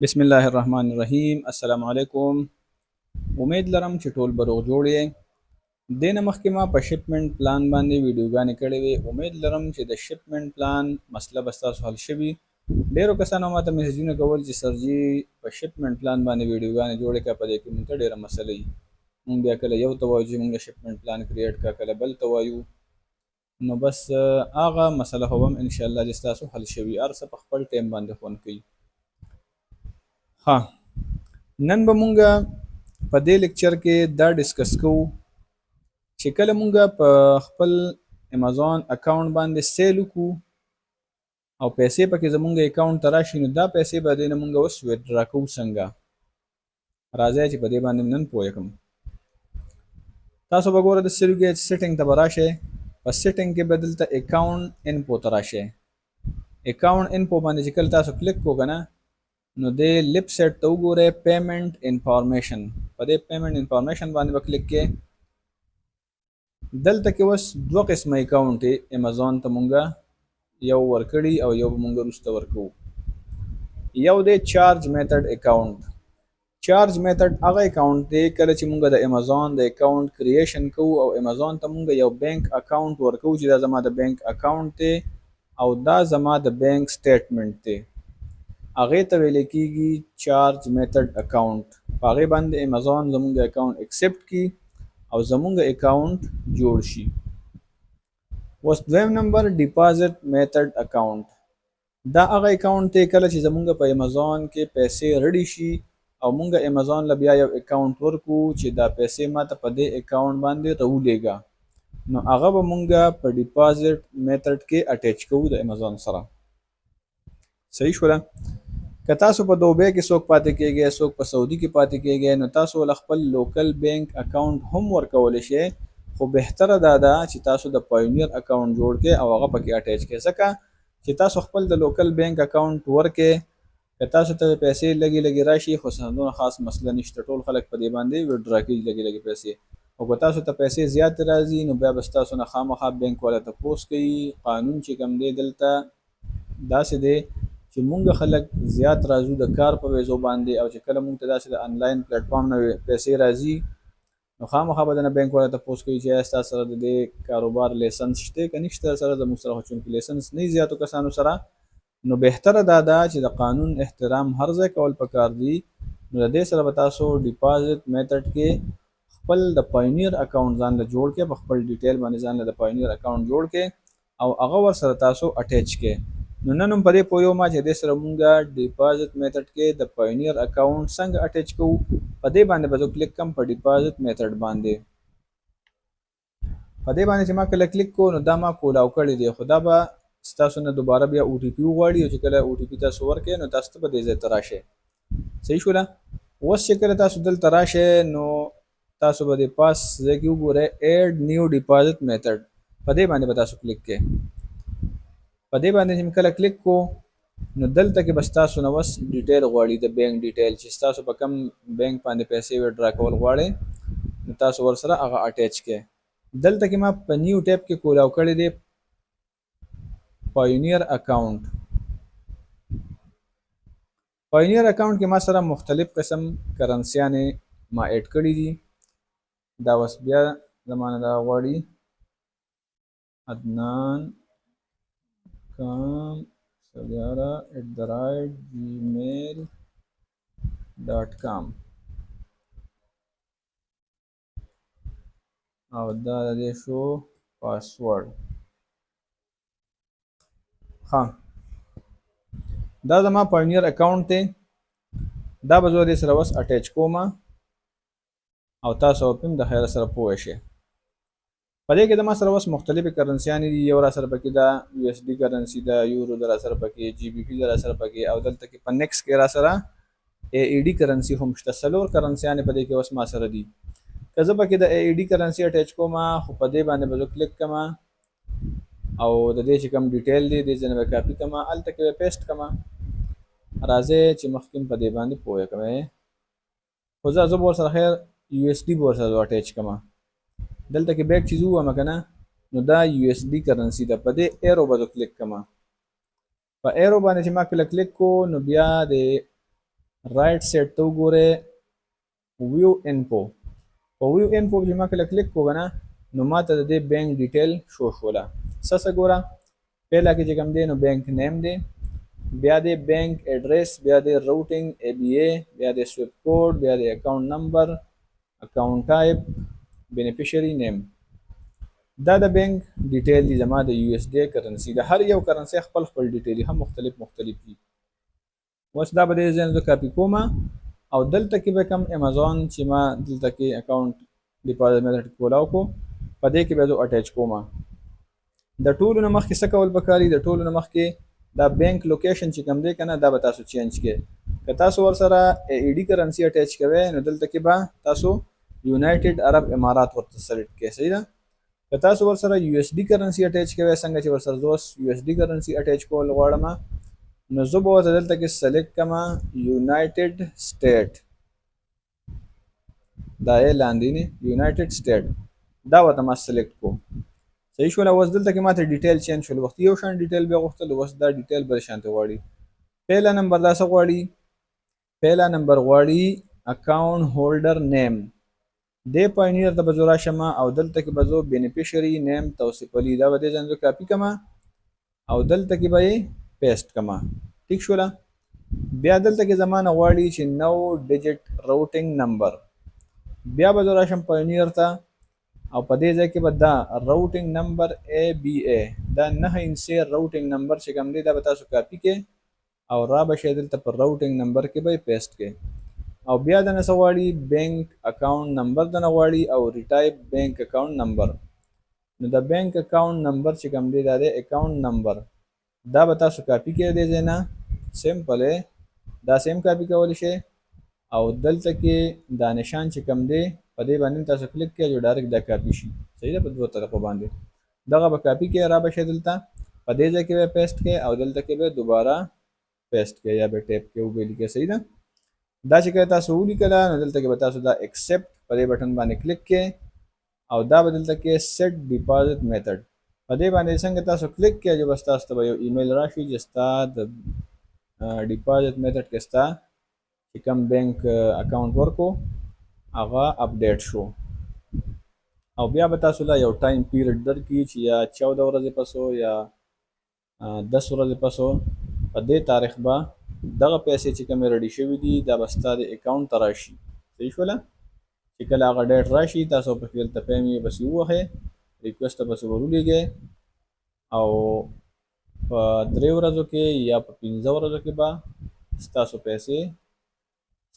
بسم الله الرحمن الرحیم. السلام علیکم. امید لرم چې ټول به روغ جوړ یې. دینه مخکې ما په شپمنټ پلان باندې ویډیوګانې کړې وې. امید لرم چې د شپمنټ پلان مسله به ستاسو حل شوي. ډیرو کسانو ماته میسجونه کول چې سرجي په شپمنټ پلان باندې ویډیوګانې جوړې کړه، په دې کې موږ ته ډیره مسله وي. موږ بیا کله یو ته وایو چې موږ شپمنټ پلان کریټ کړه، کله بل ته وایو. نو بس هغه مسله هم ان شاء الله چې ستاسو حل شوي، هر څه په خپل ټایم باندې خوند کوي. ها، نن به مونږه په دې لیکچر کې دا ډسکس کوو چې کله مونږه په خپل امازون اکاونټ باندې سیل وکړو او پیسې پکې زمونږ اکاونټ ته راشي، نو دا پیسې به دې نه مونږه اوس ویدرا کوو څنګه. راځئ چې په دې باندې نن پوه کړم. تاسو به ګوره د سیل کې سیټینګ ته به راشئ. په سیټینګ کې به دلته اکاونټ انفو ته راشئ. اکاونټ انفو باندې چې کله تاسو کلیک کوو که نه، نو د لیپ سیټ ته وګورئ پیمنٹ انفارمیشن. په دې پیمنٹ انفارمیشن باندې به کلیک کې. دلته کې اوس دوه قسمه اکاونټ امازون ته مونږه یو ورکړي او یو به مونږه وروسته ورکوو. یو دی چارج میتھډ اکاونټ. چارج میتھډ هغه اکاونټ دی کله چې مونږه د امازون د اکاونټ کریشن کوو او امازون ته مونږه یو بینک اکاونټ ورکوو چې دا زما د بینک اکاونټ دی او دا زما د بینک سټیټمنټ دی. هغې ته ویل کېږي چارج میتھډ اکاونټ. په هغې باندې امازون زمونږ اکاونټ اکسپټ کړي او زمونږ اکاونټ جوړ شي. اوس دویم نمبر ډیپازټ میتھډ اکاونټ. دا هغه اکاونټ دی کله چې زمونږ په امازون کې پیسې رډي شي او مونږ امازون له بیا یو اکاونټ ورکو چې دا پیسې ماته په دې اکاونټ باندې راولېږه، نو هغه به مونږه په ډیپازټ میتھډ کې اټیچ کوو د امازون سره. صحیح شوله؟ که تاسو په دوبۍ کې څوک پاتې کېږئ، څوک په سعودي کې پاتې کېږئ، نو تاسو له خپل لوکل بینک اکاونټ هم ورکولی شئ، خو بهتره دا ده چې تاسو د پاینیر اکاونټ جوړ کړئ او هغه پکې اټیچ کړئ. ځکه چې تاسو خپل د لوکل بینک اکاونټ ورکړئ، که تاسو ته پیسې لږې لږې راشي خو څه خاص مسله نشته، ټول خلک په دې باندې وډرا کوي لږې لږې پیسې. او که تاسو ته پیسې زیاتې راځي نو بیا به ستاسو نه خامخا بینک والا تپوس کوي. قانون چې کوم دی دلته داسې دی چې مونږ خلک زیات راځو د کار په ویزو باندې، او چې کله مونږ ته داسې د آنلاین پلیټ فارم نه پیسې راځي نو خامخا به دنه بینک والا تپوس کوي چې ایا ستا سره د دې کاروبار لیسنس شته که نشته سره. زموږ سره خو چونکې لیسنس نه زیاتو کسانو سره، نو بهتره دا ده چې د قانون احترام هر ځای کول پکار دي. نو د دې سره به تاسو ډیپازټ میتھډ کې خپل د پاینیر اکاونټ ځان له جوړ کې، په خپل ډیټیل باندې ځان له د پاینیر اکاونټ جوړ کې او هغه ورسره تاسو اټیچ کې. نو نن هم په دې پوه یو ما چې دې سره مونږه ډیپازټ میتھډ کې د پاینیر اکاونټ څنګه اټیچ کوو. په دې باندې به زه کلیک کوم په ډیپازټ میتھډ باندې. په دې باندې چې ما کله کلیک کوو نو دا ما کولاو کړی دی، خو دا به ستاسو نه دوباره بیا او ټي پي وغواړي، او چې کله او ټي پي تاسو ورکړئ نو تاسو ته به دې ځای ته راشئ. صحیح شوله؟ اوس چې کله تاسو دلته راشئ نو تاسو به د پاس ځای کې وګورئ ایډ نیو ډیپازټ میتھډ. په دې باندې به تاسو کلیک کړئ. په دې باندې چې کله کلیک کو نو دلته کې بس تاسو نو بس ډیټیل غواړي، د بینک ډیټیل چې تاسو په کوم بینک باندې پیسې وډرا کول غواړئ نو تاسو ورسره هغه اټیچ کړئ. دلته کې ما په نیو ټیب کې کولاو کړی دی پاینیر اکاونټ. پاینیر اکاونټ کې ما سره مختلف قسم کرنسیانې ما ایډ کړي دي. دا اوس بیا زمانه دا غواړي عدنان کام سلیارا@gmail.com او دا د دې شو پاسورډ. ها، دا زما پاینیر اکاونټ دی. دا به زه دې سره اوس اټیچ کوم او تاسو هم د خیر سره پوه شئ. په دې کې زما سره اوس مختلفې کرنسیانې دي. یو را سره پکې دا یو اس ډي کرنسي ده، یورو در سره پکې، جی بی پي در سره پکې، او دلته کې په نیکس کې را سره ای ای ډي کرنسي هم شته. څلور کرنسیانې په دې کې اوس ما سره دي. که زه پکې د ای ای ډي کرنسي اټیچ کوم خو په دې باندې به زه کلیک کوم او د دې چې کوم ډیټیل دی دې ځای نه به کاپي کوم، هلته کې به پیسټ کوم. راځئ چې مخکې په دې باندې پوه کوئ. خو زه به ورسره خیر یو اس ډي به ورسره اټیچ کوم. دلته کې بیک چیز ووایم که نه، نو دا یو اس ډي کرنسي ده. په دې ایرو به زه کلیک کوم. په ایرو باندې چې ما کله کلیک کو نو بیا د رائټ سیټ ته وګورئ ویو انفو. په ویو انفو چې ما کله کلیک کو کنه نو ماته د دې بینک ډیټیل شو شوله. څه ګوره پهلا کې چې کوم دی نو بینک نیم دی، بیا دی بینک ایډریس، بیا دی راوټینګ ای بی ای، بیا دی سویفت کوډ، بیا دی اکاونټ نمبر، اکاونټ ټایپ، بینیفیشری نیم. دا د بینک ډیټیل دي زما د یو اس ډي کرنسی. د هر یو کرنسی خپل خپل ډیټیل هم مختلف دي. اوس دا به دې ځای زه کاپي کوم او دلته کې به کوم امازون چې ما دلته کې اکاونټ ډیپازیټ میتھډ کولاو کو په دې کې به زه اٹیچ کوم. د ټولو نه مخکې څه کول پکاري؟ د ټولو نه مخکې دا بینک لوکیشن چې کوم دی کنه دا به تاسو چینج کړئ. که تاسو ورسره ای ډي کرنسی اٹیچ کوئ نو دلته کې به تاسو یونایټډ عرب امارات ورته سلیکټ کړئ. صحیح ده؟ که تاسو ورسره یو اس ډي کرنسی اٹیچ کوئ څنګه چې ورسره زه اوس یو اس ډي کرنسی اٹیچ کول غواړم نو زه به ورته دلته کې سلیکټ کړم یونایټډ سټیټ. دا یې لاندې نه یونایټډ سټیټ دا ورته ما سلیکټ کو. صحیح شول. اوس دلته کې ماته ډیټیل چینج شول. وخت یو شان ډیټیل به غوښتل، اوس دا ډیټیل بل شانته غواړي. پهلا نمبر دا څه غواړي؟ پهلا نمبر غواړي اکاونټ هولډر نیم. دې پاینیر ته به زه راشم او دلته کې به زه بینیفیشري نیم توصیف علي دا به دې ځای زه کاپي کړم او دلته کې به یې پیسټ کړم. ټیک شوله. بیا دلته کې زما نه غواړي چې نو ډیجټ راوټینګ نمبر. بیا به زه راشم پاینیر ته او په دې ځای کې به دا راوټینګ نمبر ای بی ای دا 9 راوټینګ نمبر چې کوم دی دا به تاسو کاپي کې او را به شي دلته پر راوټینګ نمبر کې به پیسټ کې. او بیا د نه غواړي بینک اکاونټ نمبر د نه غواړي او ریټایپ بینک اکاونټ نمبر. نو د بینک اکاونټ نمبر چې کوم دی دا د اکاونټ نمبر دا به تاسو کاپي کې دی ځای نه سمپل دا سیم کاپي کولی شئ او دلته کې دا نشان چې کوم دی په دې باندې تاسو کلیک کړئ چې ډایرکټ دا کاپي شي. صحیح ده؟ په دوه طریقو باندې دغه به کاپي کې را به شي دلته په دې ځای کې به پیسټ کړئ او دلته کې به دوباره پیسټ کړئ یا به ټیپ کې ولیکئ. صحیح ده؟ دا چې کله تاسو ولیکل نو دلته کې به تاسو دا ایکسپټ په دې بټن باندې کلیک کړئ او دا به دلته کې سیټ ډیپازیټ میتھډ په دې باندې څنګه تاسو کلیک کړئ چې بس تاسو ته به یو ایمیل راشي چې ستا د ډیپازیټ میتھډ کې ستا چې کوم بینک اکاونټ ورکو هغه اپډیټ شو او بیا به تاسو لا یو ټایم پیریډ درکړي چې یا 14 ورځې پسو یا 10 ورځې پسو په دې تاریخ به دغه پیسې چې کومې ریډي شوي دي دا به ستا د اکاونټ ته راشي. صحیح شوله. چې کله هغه ډیټ راشي تاسو په خپل ته پیمې بس ووهئ ریکویسټ ته بس ورولېږئ او په 3 ورځو کې یا په 15 ورځو کې به ستاسو پیسې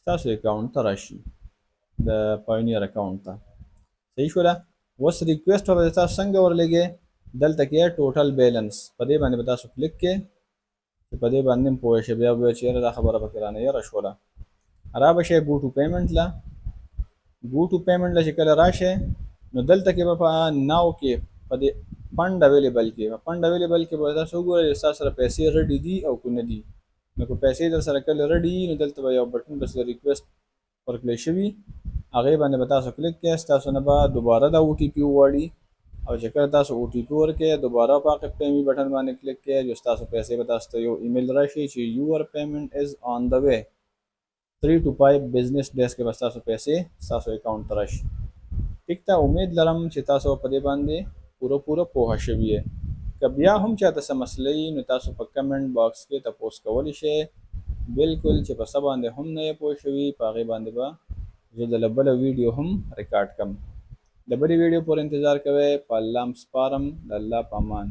ستاسو اکاونټ ته راشي د پاینیر اکاونټ ته. صحیح شوله. اوس ریکویسټ به تاسو څنګه ورلېږئ دلته کې ټوټل بیلنس په دې باندې به تاسو کلیک کړئ چې په دې باندې پوه شئ. بیا به چیرې دا خبره پکې رانه یاره شوله را به شئ ګو ټو پیمنټ له. ګو ټو پیمنټ له چې کله راشئ نو دلته کې به په ناو کې په دې فنډ اویلیبل کې به تاسو وګورئ چې ستاسو سره پیسې ریډي دي او که نه دي. نو که پیسې در سره کله ریډي نو دلته به یو بټن بس ریکویسټ ورکړی شوي هغې باندې به تاسو کلیک کړئ. ستاسو نه به دوباره دا او ټي پي وغواړي او چې کله تاسو او ټي پي ورکړئ دوباره په هغه پیمې بټن باندې کلیک کړئ چې ستاسو پیسې به تاسو ته یو ایمیل راشي چې یور پیمنټ از آن د وے 3 to 5 بزنس ډیز کې به ستاسو پیسې ستاسو اکاونټ ته راشي. ټیک ته امید لرم چې تاسو په دې باندې پوره پوهه شوي یې. که بیا هم چاته څه مسله وي نو تاسو په کمنټ باکس کې تپوس کولی شئ. بالکل چې په څه باندې هم نه یې پوه شوي په هغې باندې به زه د بله ویډیو هم ریکارډ کړم. د بلې ویډیو پورې انتظار کوئ. په الله م سپارم. د الله په امان.